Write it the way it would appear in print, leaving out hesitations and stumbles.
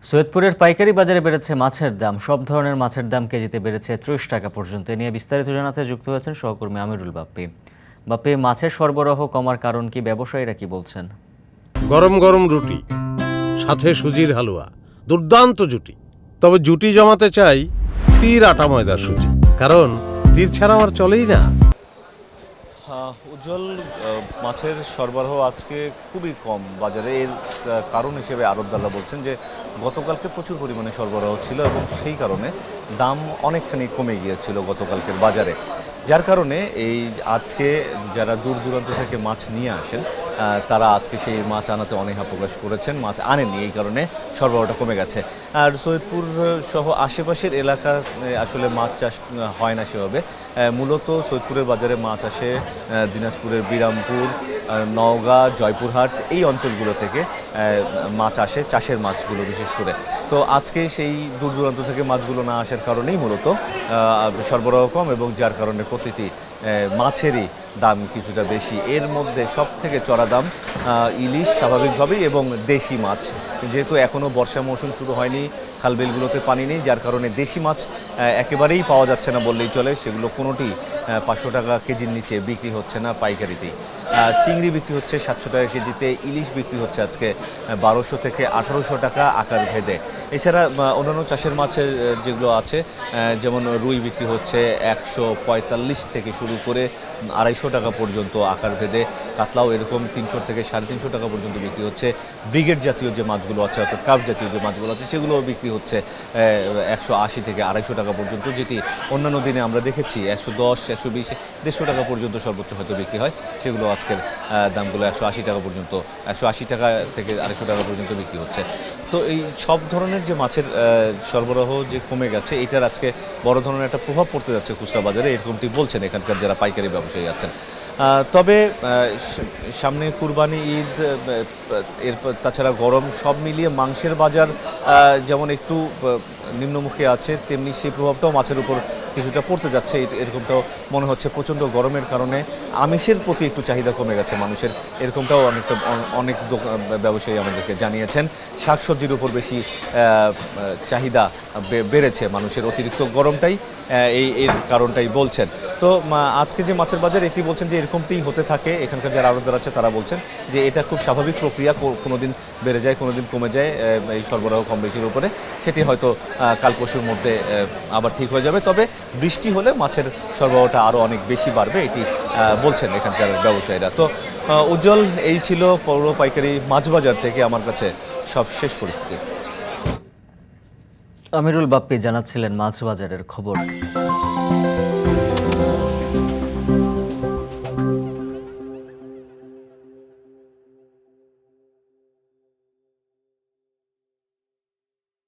সৈয়দপুরের পাইকারি বাজারে বেড়েছে মাছের দাম। সব ধরনের মাছের দাম কেজিতে বেড়েছে ৩০ টাকা পর্যন্ত। এ নিয়ে বিস্তারিত জানাতে যুক্ত হয়েছেন সহকর্মী আমিরুল বাপ্পি। বাপ্পি, মাছের সরবরাহ কমার কারণ কি, ব্যবসায়ীরা কি বলছেন? গরম গরম রুটি, সাথে সুজির হালুয়া, দুর্দান্ত জুটি। তবে জুটি জমাতে চাই তীর আটা ময়দার সুজি, কারণ তীর ছাড়া আমার চলেই না। উজ্জ্বল, মাছের সরবরাহ আজকে খুবই কম বাজারে। এর কারণ হিসেবে আড়তদাররা বলছেন যে গতকালকে প্রচুর পরিমাণে সরবরাহ ছিল এবং সেই কারণে দাম অনেকখানি কমে গিয়েছিল গতকালকের বাজারে, যার কারণে এই আজকে যারা দূর দূরান্ত থেকে মাছ নিয়ে আসেন তারা আজকে সেই মাছ আনাতে অনীহা প্রকাশ করেছেন। মাছ আনেননি, এই কারণে সরবরাহটা কমে গেছে। আর সৈয়দপুর সহ আশেপাশের এলাকা আসলে মাছ চাষ হয় না সেভাবে। মূলত সৈয়দপুরের বাজারে মাছ আসে দিনাজপুরের বিরামপুর, নওগাঁ, জয়পুরহাট এই অঞ্চলগুলো থেকে মাছ আসে, চাষের মাছগুলো বিশেষ করে। তো আজকে সেই দূর দূরান্ত থেকে মাছগুলো না আসার কারণেই মূলত সরবরাহ কম, এবং যার কারণে প্রতিটি মাছেরই দাম কিছুটা বেশি। এর মধ্যে সব থেকে চড়া দাম ইলিশ স্বাভাবিকভাবেই, এবং দেশি মাছ। যেহেতু এখনও বর্ষা মৌসুম শুরু হয়নি, খালবিলগুলোতে পানি নেই, যার কারণে দেশি মাছ একেবারেই পাওয়া যাচ্ছে না বললেই চলে। সেগুলো কোনোটি 500 টাকা কেজির নিচে বিক্রি হচ্ছে না পাইকারিতেই। চিংড়ি বিক্রি হচ্ছে 700 টাকা কেজিতে, ইলিশ বিক্রি হচ্ছে আজকে 1200 থেকে 1800 টাকা আকার ভেদে। এছাড়া অন্যান্য চাষের মাছের যেগুলো আছে, যেমন রুই বিক্রি হচ্ছে 145 থেকে শুরু করে 250 টাকা পর্যন্ত আকার ভেদে। কাতলাও এরকম 300 থেকে 350 টাকা পর্যন্ত বিক্রি হচ্ছে। ব্রিগেড জাতীয় যে মাছগুলো আছে, অর্থাৎ কার্প জাতীয় যে মাছগুলো আছে, সেগুলোও বিক্রি হচ্ছে 180 থেকে 250 টাকা পর্যন্ত, যেটি অন্যান্য দিনে আমরা দেখেছি 110, 120, 150 টাকা পর্যন্ত সর্বোচ্চ হয়তো বিক্রি হয়। সেগুলো আজকের দামগুলো 180 টাকা পর্যন্ত, 180 টাকা থেকে 250 টাকা পর্যন্ত বিক্রি হচ্ছে। তো এই সব ধরনের যে মাছের সরবরাহ যে কমে গেছে, এটার আজকে বড় ধরনের একটা প্রভাব পড়তে যাচ্ছে খুচরা বাজারে, এরকমটি বলছেন এখানকার যারা পাইকারি ব্যবসায়ী আছেন। তবে সামনে কুরবানি ঈদ, এর তাছাড়া গরম, সব মিলিয়ে মাংসের বাজার যেমন একটু নিম্নমুখী আছে, তেমনি সেই প্রভাবটাও মাছের উপর কিছুটা পড়তে যাচ্ছে। এরকমটাও মনে হচ্ছে। প্রচণ্ড গরমের কারণে আমিষের প্রতি একটু চাহিদা কমে গেছে মানুষের, এরকমটাও অনেক ব্যবসায়ী আমাদেরকে জানিয়েছেন। শাকসবজির উপর বেশি চাহিদা বেড়েছে মানুষের, অতিরিক্ত গরমটাই এর কারণটাই বলছেন। তো আজকে যে মাছের বাজার, এটি বলছেন যে এরকমটি হতে থাকে। এখানকার যারা আড়তদার আছে তারা বলছেন যে এটা খুব স্বাভাবিক প্রক্রিয়া, কোনো দিন বেড়ে যায়, কোনো দিন কমে যায় এই সরবরাহ কম বেশির উপরে। সেটি হয়তো কাল পরশুর মধ্যে আবার ঠিক হয়ে যাবে। তবে বৃষ্টি হলে মাছের সরবরাহটা আরও অনেক বেশি বাড়বে, এটি বলছেন এখানকার ব্যবসায়ীরা। তো উজ্জ্বল, এই ছিল পৌর পাইকারি মাছ বাজার থেকে আমার কাছে সব শেষ পরিস্থিতি। আমিরুল বাপ্পি জানাচ্ছিলেন মাছ বাজারের খবর।